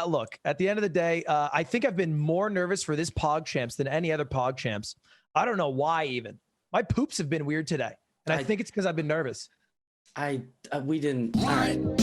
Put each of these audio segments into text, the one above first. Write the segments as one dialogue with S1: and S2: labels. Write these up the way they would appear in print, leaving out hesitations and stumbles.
S1: Look, at the end of the day, I think I've been more nervous for this PogChamps than any other PogChamps. I don't know why even. My poops have been weird today, and I think it's because I've been nervous.
S2: We didn't. All right.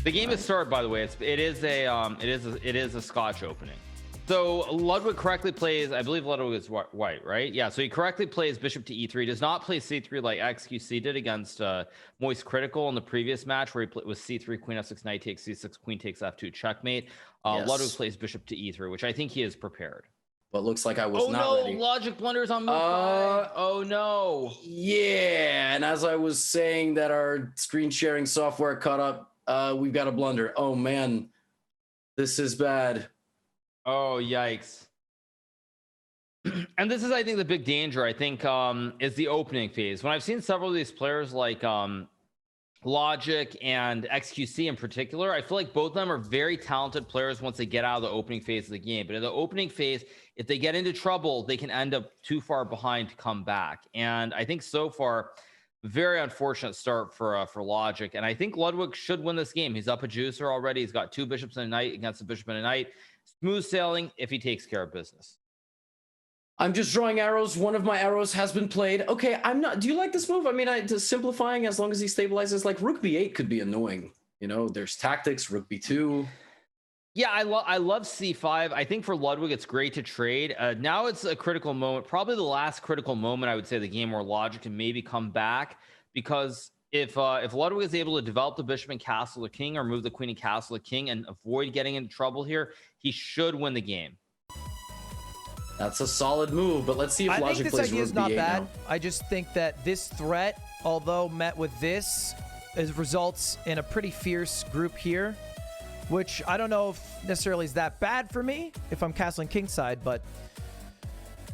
S3: The game is started, by the way. It is a Scotch opening. So Ludwig correctly plays, I believe Ludwig is white, right? Yeah, so he correctly plays bishop to e3, does not play c3 like XQC did against Moist Critical in the previous match where he was c3, queen f6, knight takes c6, queen takes f2, checkmate.
S2: Yes.
S3: Ludwig plays bishop to e3, which I think he is prepared.
S2: But looks like I was not ready.
S3: Logic blunders on move five. Oh no.
S2: Yeah, and as I was saying that our screen sharing software caught up, we've got a blunder. Oh man, this is bad.
S3: Oh, yikes. And this is, I think, the big danger, I think, is the opening phase. When I've seen several of these players like Logic and XQC in particular, I feel like both of them are very talented players once they get out of the opening phase of the game. But in the opening phase, if they get into trouble, they can end up too far behind to come back. And I think so far, very unfortunate start for Logic. And I think Ludwig should win this game. He's up a juicer already. He's got 2 bishops and a knight against a bishop and a knight. Smooth sailing if he takes care of business.
S2: I'm just drawing arrows. One of my arrows has been played. Okay, I'm not. Do you like this move? I mean, just simplifying as long as he stabilizes. Like rook b8 could be annoying. You know, there's tactics. Rook b2.
S3: Yeah, I love c5. I think for Ludwig, it's great to trade. Now it's a critical moment, probably the last critical moment, I would say, the game where Logic can maybe come back, because if Ludwig is able to develop the bishop and castle the king, or move the queen and castle the king, and avoid getting into trouble here, he should win the game.
S2: That's a solid move, but let's see if Logic plays rook b8
S1: not bad.
S2: now.
S1: I just think that this threat, although met with this, results in a pretty fierce group here, which I don't know if necessarily is that bad for me if I'm castling kingside, but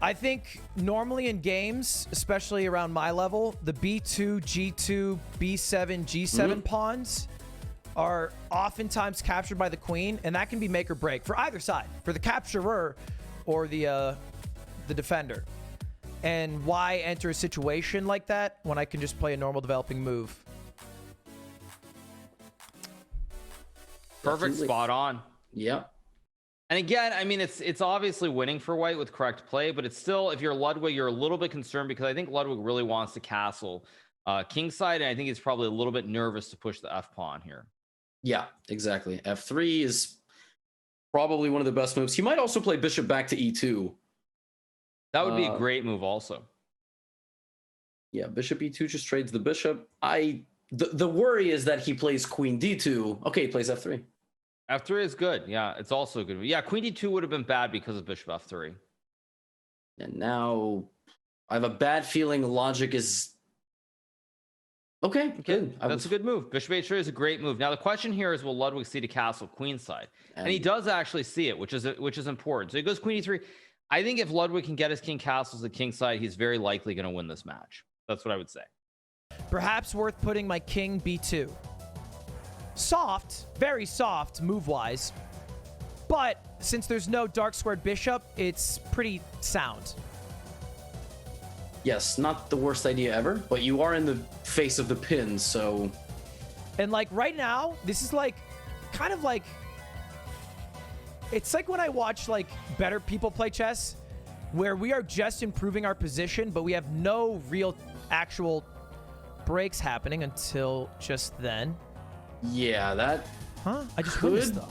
S1: I think normally in games, especially around my level, the b2, g2, b7, g7 pawns are oftentimes captured by the queen, and that can be make or break for either side, for the capturer or the defender. And why enter a situation like that when I can just play a normal developing move?
S3: Perfect. Spot on.
S2: Yep.
S3: And again, I mean, it's obviously winning for white with correct play, but it's still, if you're Ludwig, you're a little bit concerned, because I think Ludwig really wants to castle kingside, and I think he's probably a little bit nervous to push the f pawn here.
S2: Yeah, exactly. f3 is probably one of the best moves. He might also play bishop back to e2.
S3: That would be a great move also.
S2: Yeah, bishop e2 just trades the bishop. The worry is that he plays queen d2. Okay, he plays f3.
S3: F3 is good. Yeah, it's also good. Yeah, queen d2 would have been bad because of bishop f3.
S2: And now I have a bad feeling Logic is... Okay, good.
S3: That's a good move. Bishop h3 is a great move. Now the question here is, will Ludwig see to castle queenside? And he does actually see it, which is important. So he goes queen e3. I think if Ludwig can get his king castles to kingside, he's very likely going to win this match. That's what I would say.
S1: Perhaps worth putting my king b2. Soft, very soft move-wise, but since there's no dark squared bishop, it's pretty sound.
S2: Yes, not the worst idea ever, but you are in the face of the pin, so...
S1: And like right now, this is like, kind of like, it's like when I watch like better people play chess, where we are just improving our position, but we have no real actual breaks happening until just then.
S2: Yeah, that...
S1: Huh? I just win this though.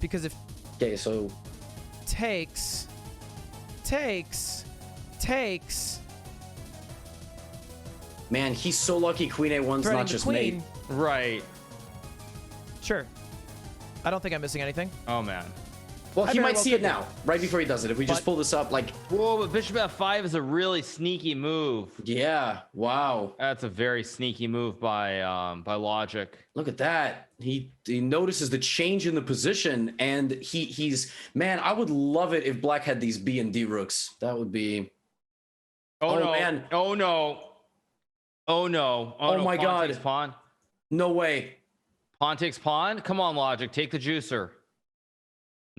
S1: Because if...
S2: Okay, so...
S1: Takes...
S2: Man, he's so lucky queen a1's not just mate.
S3: Right.
S1: Sure. I don't think I'm missing anything.
S3: Oh, man.
S2: Well, he might see it now, right before he does it. If we just pull this up, like...
S3: Whoa, but bishop f5 is a really sneaky move.
S2: Yeah, wow.
S3: That's a very sneaky move by Logic.
S2: Look at that. He notices the change in the position, and he's... Man, I would love it if black had these B and D rooks. That would be...
S3: Oh, no.
S2: Man.
S3: Oh, no. Oh, no.
S2: Oh,
S3: no.
S2: my
S3: Pawn
S2: God.
S3: Takes pawn.
S2: No way.
S3: Pawn takes pawn? Come on, Logic. Take the juicer.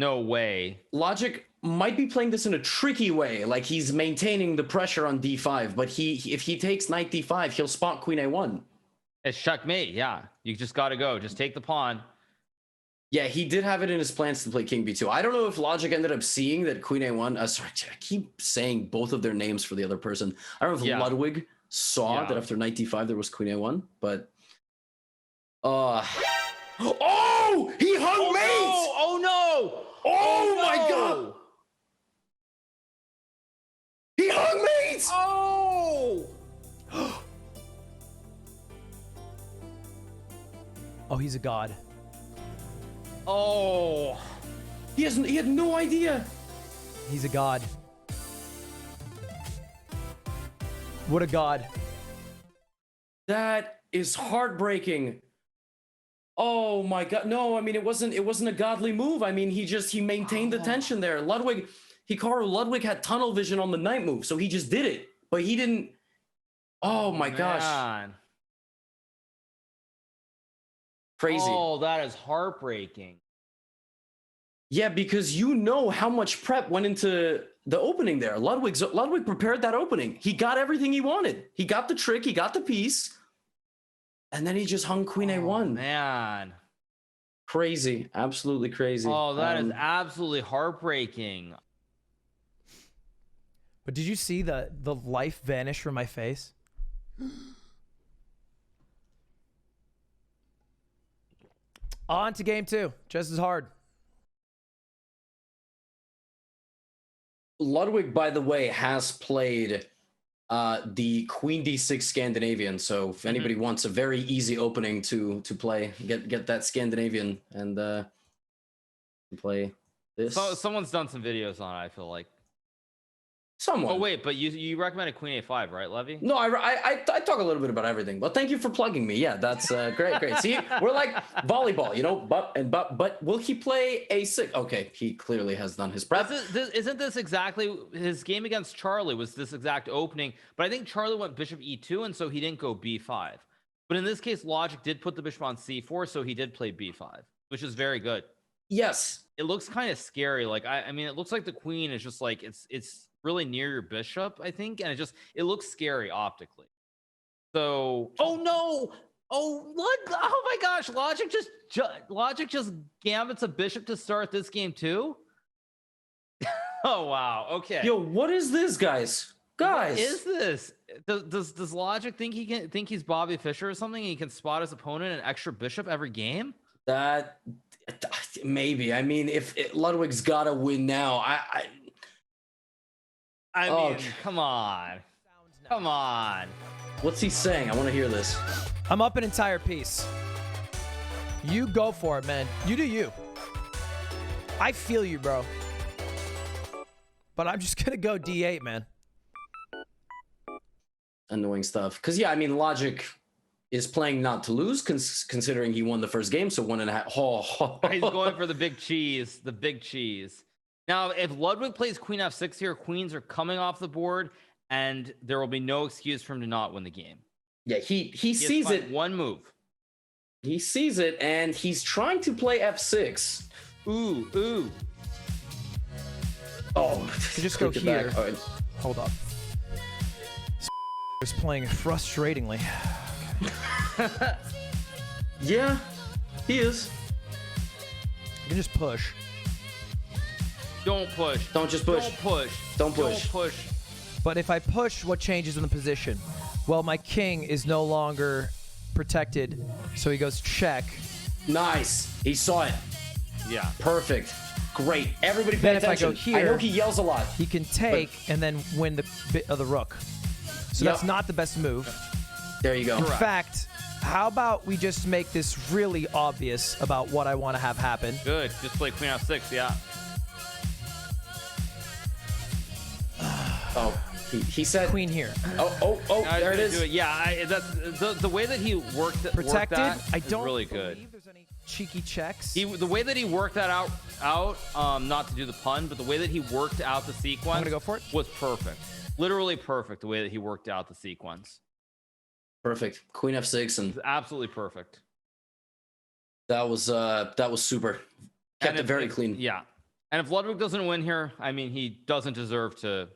S3: No way.
S2: Logic might be playing this in a tricky way, like he's maintaining the pressure on d5, but if he takes knight d5, he'll spot queen a1.
S3: It's checkmate. Yeah, you just got to go. Just take the pawn.
S2: Yeah, he did have it in his plans to play king b2. I don't know if Logic ended up seeing that queen a1. Sorry, I keep saying both of their names for the other person. I don't know if Ludwig saw that after knight d5 there was queen a1, but oh, he hung mate.
S3: Oh no!
S2: Oh my god! He hung mate!
S3: Oh!
S1: Oh, he's a god.
S3: Oh!
S2: He had no idea.
S1: He's a god. What a god.
S2: That is heartbreaking. Oh my god. No, I mean it wasn't a godly move. I mean he maintained the tension there. Hikaru Ludwig had tunnel vision on the knight move, so he just did it. But he didn't. Oh my gosh. Crazy.
S3: Oh, that is heartbreaking.
S2: Yeah, because you know how much prep went into the opening there. Ludwig prepared that opening. He got everything he wanted. He got the trick, he got the piece, and then he just hung queen a1.
S3: Man.
S2: Crazy. Absolutely crazy.
S3: Oh, that is absolutely heartbreaking.
S1: But did you see the life vanish from my face? On to game 2. Just as hard.
S2: Ludwig, by the way, has played the queen d6 Scandinavian. So if anybody wants a very easy opening to play, get that Scandinavian and play this.
S3: So someone's done some videos on it, I feel like.
S2: Someone.
S3: Oh wait, but you recommended queen a5, right, Levy?
S2: No, I talk a little bit about everything. But thank you for plugging me. Yeah, that's great. See, we're like volleyball, you know. But will he play a6? Okay, he clearly has done his prep.
S3: Isn't this exactly his game against Charlie? Was this exact opening? But I think Charlie went bishop e2, and so he didn't go b5. But in this case, Logic did put the bishop on c4, so he did play b5, which is very good.
S2: Yes,
S3: it looks kind of scary. Like I mean, it looks like the queen is just like it's really near your bishop, I think, and it looks scary optically. So oh no, oh my gosh, Logic just gambits a bishop to start this game too. Oh wow, okay.
S2: Yo, what is this, guys?
S3: What is this? Does Logic think he's Bobby Fischer or something, and he can spot his opponent an extra bishop every game?
S2: That maybe. I mean, if Ludwig's got to win now,
S3: I mean, come on.
S2: What's he saying? I want to hear this.
S1: I'm up an entire piece. You go for it, man. You do you. I feel you, bro. But I'm just gonna go d8, man.
S2: Annoying stuff. Because yeah, I mean, Logic is playing not to lose, considering he won the first game, so 1.5.
S3: He's going for the big cheese. The big cheese. Now, if Ludwig plays queen f6 here, queens are coming off the board, and there will be no excuse for him to not win the game.
S2: Yeah, he sees it.
S3: One move.
S2: He sees it, and he's trying to play f6.
S3: Ooh.
S2: Oh,
S1: just go here. Right. Hold up. Is playing frustratingly.
S2: Yeah, he is.
S1: You can just push.
S3: Don't push.
S2: Don't just push.
S3: Don't push.
S2: Don't push.
S3: Don't push.
S1: But if I push, what changes in the position? Well, my king is no longer protected, so he goes check.
S2: Nice. He saw it.
S3: Yeah.
S2: Perfect. Great. Everybody pay
S1: then
S2: attention.
S1: If I go here,
S2: I know he yells a lot.
S1: He can take and then win the bit of the rook. So that's not the best move.
S2: There you go.
S1: In fact, how about we just make this really obvious about what I want to have happen?
S3: Good. Just play queen f6, yeah.
S2: Oh, he said
S1: queen here.
S2: Oh, there it is.
S3: Yeah, that's the way that he worked
S1: protected.
S3: I
S1: don't
S3: really good.
S1: There's any cheeky checks.
S3: The way that he worked that out, not to do the pun, but the way that he worked out the sequence,
S1: I'm gonna go for it.
S3: Was perfect. Literally perfect. The way that he worked out the sequence.
S2: Perfect. Queen f6 and
S3: absolutely perfect.
S2: That was super. Kept it very clean.
S3: Yeah. And if Ludwig doesn't win here, I mean, he doesn't deserve to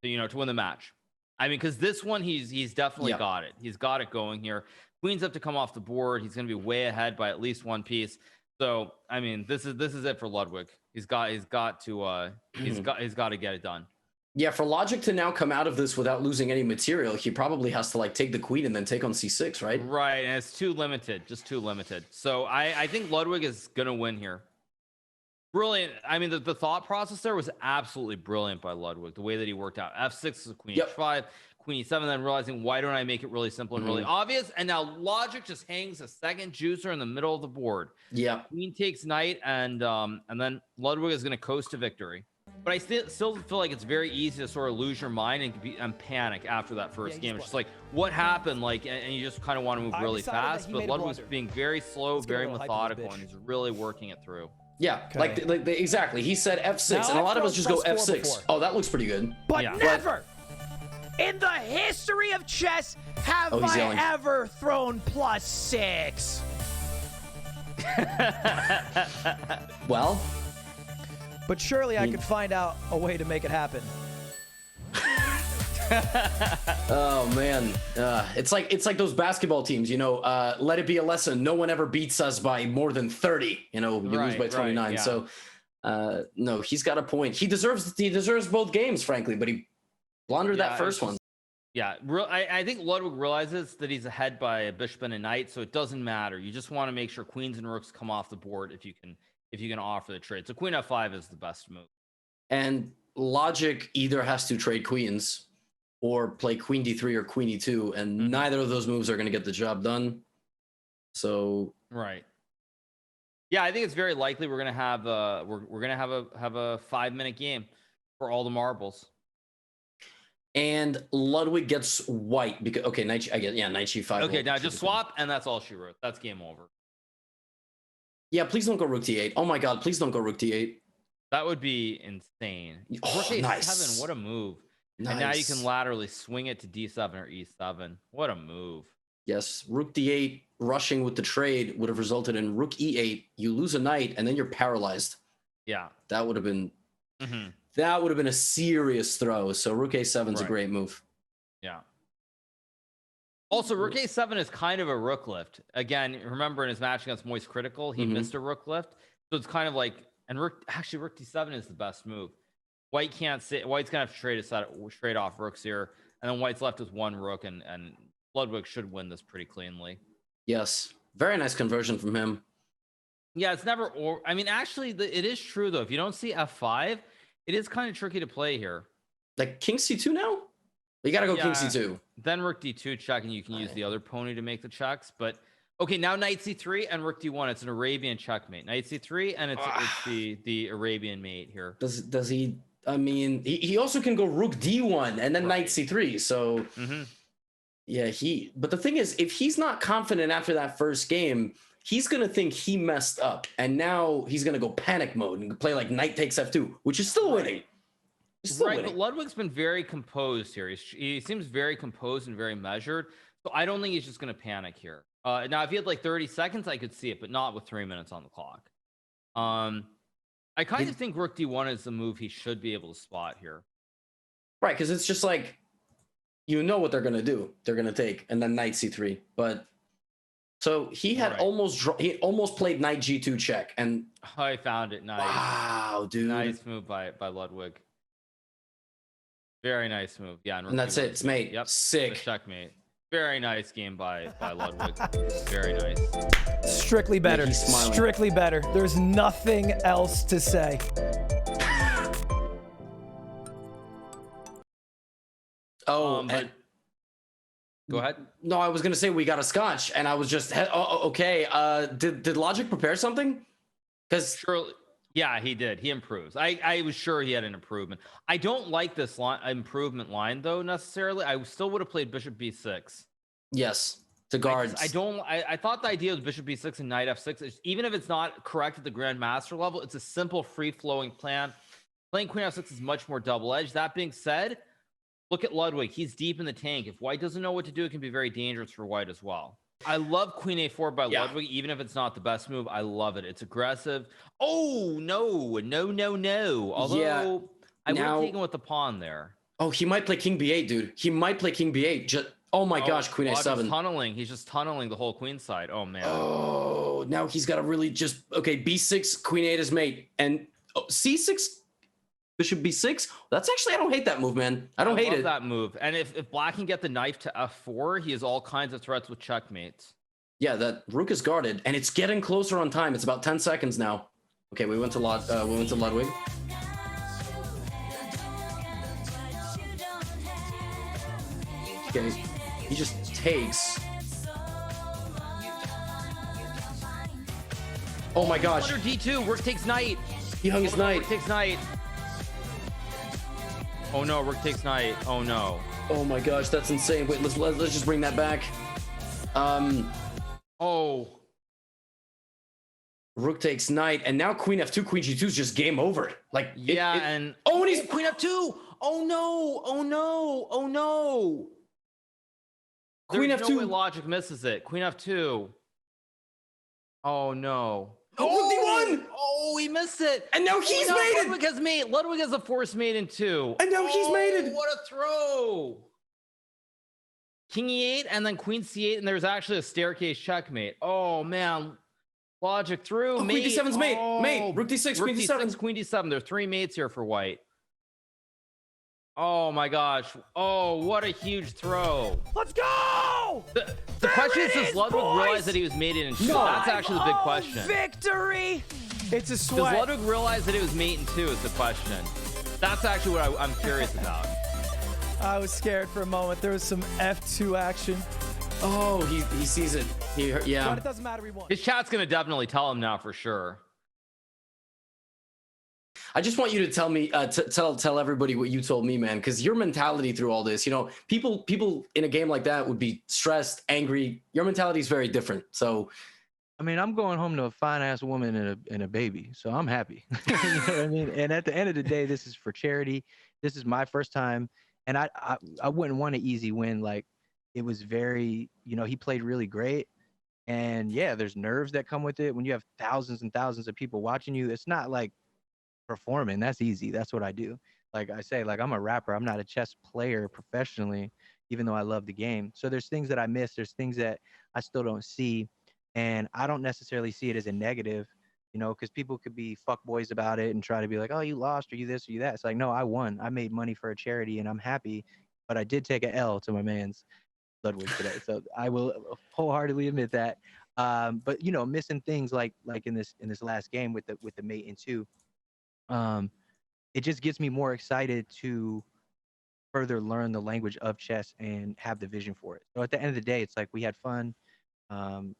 S3: win the match. I mean, because this one, he's definitely got it. He's got it going here. Queen's have to come off the board. He's going to be way ahead by at least one piece. So, I mean, this is it for Ludwig. He's got to get it done.
S2: Yeah, for Logic to now come out of this without losing any material, he probably has to like take the queen and then take on c6, right?
S3: Right, and it's too limited, just too limited. So I think Ludwig is gonna win here. Brilliant. I mean, the thought process there was absolutely brilliant by Ludwig. The way that he worked out f6 is queen h5, queen e7, then realizing, why don't I make it really simple and really obvious? And now Logic just hangs a second juicer in the middle of the board.
S2: Yeah,
S3: queen takes knight, and then Ludwig is gonna coast to victory. But I still feel like it's very easy to sort of lose your mind and panic after that first game. It's just like, what happened? Like, and you just kind of want to move really fast. But Ludwig's being very slow, very methodical, and he's really working it through.
S2: Yeah, like exactly. He said f6, and a lot of us just go f6. Oh, that looks pretty good.
S1: But never in the history of chess have I ever thrown +6.
S2: Well.
S1: But surely I could find out a way to make it happen.
S2: Oh man, it's like those basketball teams, you know. Let it be a lesson. No one ever beats us by more than 30. You know, you lose by 29. Yeah. So, no, he's got a point. He deserves both games, frankly. But he blundered that first one.
S3: Yeah, I think Ludwig realizes that he's ahead by a bishop and a knight, so it doesn't matter. You just want to make sure queens and rooks come off the board if you can offer the trade. So queen f5 is the best move.
S2: And Logic either has to trade queens or play queen d3 or queen e2, and neither of those moves are going to get the job done. So
S3: yeah, I think it's very likely we're going to have a 5-minute game for all the marbles.
S2: And Ludwig gets white because knight g5.
S3: Okay, now just swap, and that's all she wrote. That's game over.
S2: Yeah, please don't go rook d8. Oh my god, please don't go rook d8.
S3: That would be insane.
S2: Oh,
S3: rook
S2: nice.
S3: a7, what a move. Nice. And now you can laterally swing it to d7 or e7. What a move.
S2: Yes, rook d8 rushing with the trade would have resulted in rook e8. You lose a knight, and then you're paralyzed.
S3: Yeah.
S2: That would have been a serious throw. So rook a7 is a great move.
S3: Yeah. Also, rook a7 is kind of a rook lift. Again, remember in his match against Moist Critical, he missed a rook lift. So it's kind of like, and rook d7 is the best move. White can't sit. White's gonna have to trade off rooks here, and then White's left with one rook, and Ludwig should win this pretty cleanly.
S2: Yes, very nice conversion from him.
S3: Yeah, it's never. I mean, actually, it is true though. If you don't see f5, it is kind of tricky to play here.
S2: Like king c2 now. You gotta go king c2.
S3: Then rook d2 check, and you can use the other pony to make the checks. But okay, now knight c3 and rook d1. It's an Arabian checkmate. Knight c3, and it's the Arabian mate here.
S2: Does he? I mean, he also can go rook d1 and then knight c3. So yeah, But the thing is, if he's not confident after that first game, he's gonna think he messed up, and now he's gonna go panic mode and play like knight takes f2, which is still winning.
S3: But Ludwig's been very composed here. He seems very composed and very measured. So I don't think he's just going to panic here. Now, if he had like 30 seconds, I could see it, but not with 3 minutes on the clock. I kind of think rook d1 is the move he should be able to spot here.
S2: Right, because it's just like, you know what they're going to do. They're going to take, and then knight c3. But so he had almost played knight g2 check, and
S3: I found it. Nice.
S2: Wow, dude.
S3: Nice move by Ludwig. Very nice move. Yeah,
S2: and that's it. It's mate.
S3: Yep.
S2: Sick.
S3: Checkmate. Very nice game by Ludwig. Very nice.
S1: Strictly better. Strictly better. There's nothing else to say.
S2: Oh,
S3: go ahead.
S2: No, I was gonna say we got a scotch, and I was just okay. Did Logic prepare something? Because
S3: surely. Yeah, he did. He improves. I was sure he had an improvement. I don't like this improvement line, though, necessarily. I still would have played bishop b6.
S2: Yes, to guards.
S3: I thought the idea was bishop b6 and knight f6. Even if it's not correct at the grandmaster level, it's a simple, free-flowing plan. Playing queen f6 is much more double-edged. That being said, look at Ludwig. He's deep in the tank. If white doesn't know what to do, it can be very dangerous for white as well. I love Queen A4 by
S2: Yeah.
S3: Ludwig, even if it's not the best move. I love it. It's aggressive. Oh no, no, no, no. Although
S2: Yeah,
S3: I would have
S2: now-
S3: taken with the pawn there.
S2: Oh, he might play King B8, dude. He might play King B8. Just oh my gosh, Queen
S3: Logic's
S2: A7.
S3: tunneling. He's just tunneling the whole queen side. Oh man.
S2: Oh, now he's got to really just okay. B6, Queen 8 is mate, and C6, Bishop B6. That's actually I don't hate that move, man. I don't hate
S3: love
S2: it.
S3: that move. And if Black can get the knife to F4, he has all kinds of threats with checkmates.
S2: Yeah, that Rook is guarded, and it's getting closer on time. It's about 10 seconds now. Okay, we went to Ludwig. Okay, he just takes. Oh my gosh,
S3: Under D2, Rook takes knight.
S2: he hung his knight.
S3: Rook takes knight. Oh no, Rook takes knight. Oh no.
S2: Oh my gosh, that's insane. Wait, let's just bring that back.
S3: Oh.
S2: Rook takes knight, and now Queen F2, Queen G2 is just game over. Like
S3: Yeah, and
S2: oh, and he's
S3: Queen F2. Oh no. Oh no. Oh no.
S2: Queen
S3: There's
S2: F2.
S3: no way Logic misses it. Queen F2. Oh no.
S2: Oh, Rook D1!
S3: Oh, he missed it.
S2: And now he's mated.
S3: Ludwig has mate. Ludwig has a force mate in 2.
S2: And now he's mated.
S3: What a throw. King E8 and then Queen C8, and there's actually a staircase checkmate. Oh man. Logic through.
S2: Oh,
S3: mate.
S2: Queen D7's mate.
S3: Oh,
S2: Mate. Rook D6,
S3: Rook
S2: Queen D7.
S3: D6, Queen D7. There are 3 mates here for white. Oh my gosh. Oh, what a huge throw.
S1: Let's go!
S3: The question is, does Ludwig
S1: boys!
S3: realize that he was mated in 2? That's actually the big question.
S1: Victory! It's a
S3: Does
S1: sweat.
S3: Ludwig realize that it was mate in 2 is the question. That's actually what I'm curious about.
S1: I was scared for a moment. There was some F2 action.
S2: Oh, he sees it.
S1: But
S2: Yeah.
S1: it doesn't matter. We won.
S3: His chat's going to definitely tell him now for sure.
S2: I just want you to tell me, tell everybody what you told me, man, because your mentality through all this, you know, people in a game like that would be stressed, angry. Your mentality is very different. So,
S4: I mean, I'm going home to a fine ass woman and a baby, so I'm happy. You know what I mean? And at the end of the day, this is for charity. This is my first time, and I wouldn't want an easy win. Like, it was very, you know, he played really great, and yeah, there's nerves that come with it when you have thousands and thousands of people watching you. It's not like performing. That's easy. That's what I do. Like I say, like I'm a rapper. I'm not a chess player professionally, even though I love the game. So there's things that I miss. There's things that I still don't see. And I don't necessarily see it as a negative, you know, because people could be fuckboys about it and try to be like, oh, you lost or you this or you that. It's like, no, I won. I made money for a charity and I'm happy. But I did take a L to my man's Ludwig today. So I will wholeheartedly admit that. But you know, missing things like in this last game with the mate in 2. It just gets me more excited to further learn the language of chess and have the vision for it. So at the end of the day, it's like we had fun.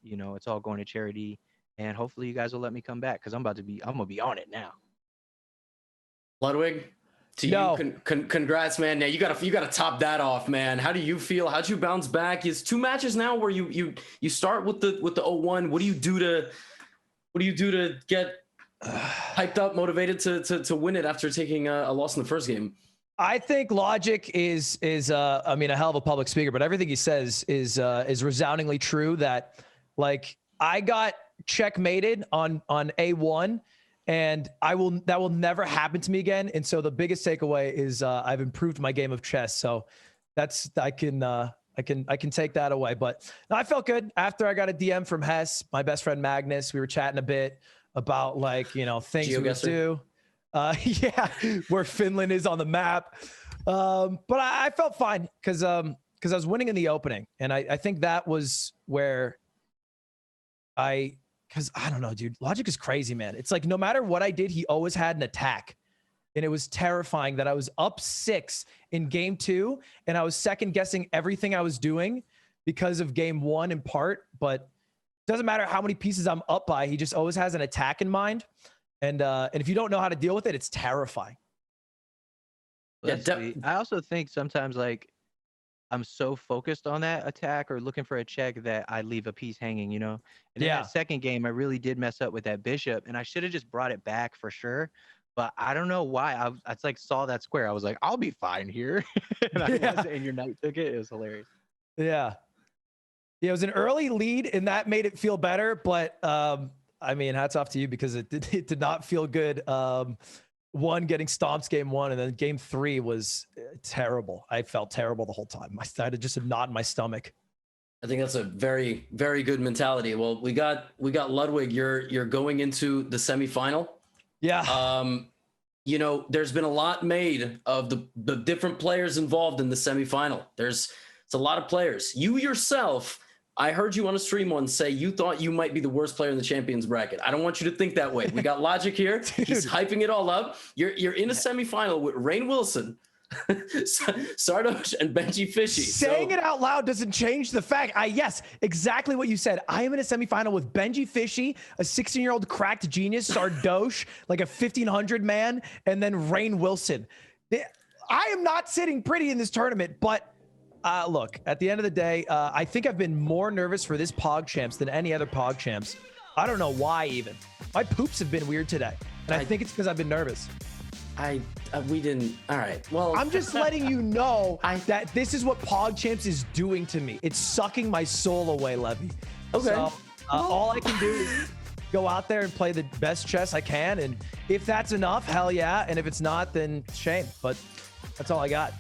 S4: You know, it's all going to charity, and hopefully you guys will let me come back because I'm gonna be on it now.
S2: Ludwig, to
S1: No.
S2: you, congrats, man. Now you gotta top that off, man. How do you feel? How'd you bounce back? It's 2 matches now where you start with the 0-1. What do you do to get hyped up, motivated to win it after taking a loss in the first game?
S1: I think Logic is I mean, a hell of a public speaker, but everything he says is resoundingly true. That like I got checkmated on A1, and that will never happen to me again. And so the biggest takeaway is I've improved my game of chess. So that's I can take that away. But no, I felt good after I got a DM from Hess, my best friend Magnus. We were chatting a bit about like, you know, things we would do. Yeah, where Finland is on the map. But I felt fine because I was winning in the opening. And I think that was where because I don't know, dude, Logic is crazy, man. It's like no matter what I did, he always had an attack. And it was terrifying that I was up 6 in game 2 and I was second guessing everything I was doing because of game 1 in part. But it doesn't matter how many pieces I'm up by, he just always has an attack in mind. And if you don't know how to deal with it, it's terrifying.
S2: Yeah,
S4: I also think sometimes like I'm so focused on that attack or looking for a check that I leave a piece hanging, you know? And in that second game, I really did mess up with that bishop and I should have just brought it back for sure. But I don't know why. I like saw that square. I was like, I'll be fine here. And I wasn't, and your knight took it. It was hilarious.
S1: Yeah. Yeah, it was an early lead, and that made it feel better. But I mean, hats off to you because it did not feel good. One getting stomped game 1, and then game 3 was terrible. I felt terrible the whole time. I had just a knot in my stomach.
S2: I think that's a very, very good mentality. Well, we got Ludwig. You're going into the semifinal.
S1: Yeah.
S2: You know, there's been a lot made of the different players involved in the semifinal. It's a lot of players. You yourself, I heard you on a stream once say you thought you might be the worst player in the champions bracket. I don't want you to think that way. We got Logic here. He's hyping it all up. You're in a semifinal with Rain Wilson, Sardosh, and Benji Fishy.
S1: Saying it out loud doesn't change the fact. Yes, exactly what you said. I am in a semifinal with Benji Fishy, a 16-year-old cracked genius, Sardosh, like a 1500 man, and then Rain Wilson. I am not sitting pretty in this tournament, but look, at the end of the day, I think I've been more nervous for this PogChamps than any other PogChamps. I don't know why even. My poops have been weird today, and I think it's because I've been nervous.
S2: We didn't. All right. Well,
S1: I'm just letting you know that this is what PogChamps is doing to me. It's sucking my soul away, Levy.
S2: Okay.
S1: So, all I can do is go out there and play the best chess I can, and if that's enough, hell yeah. And if it's not, then shame. But that's all I got.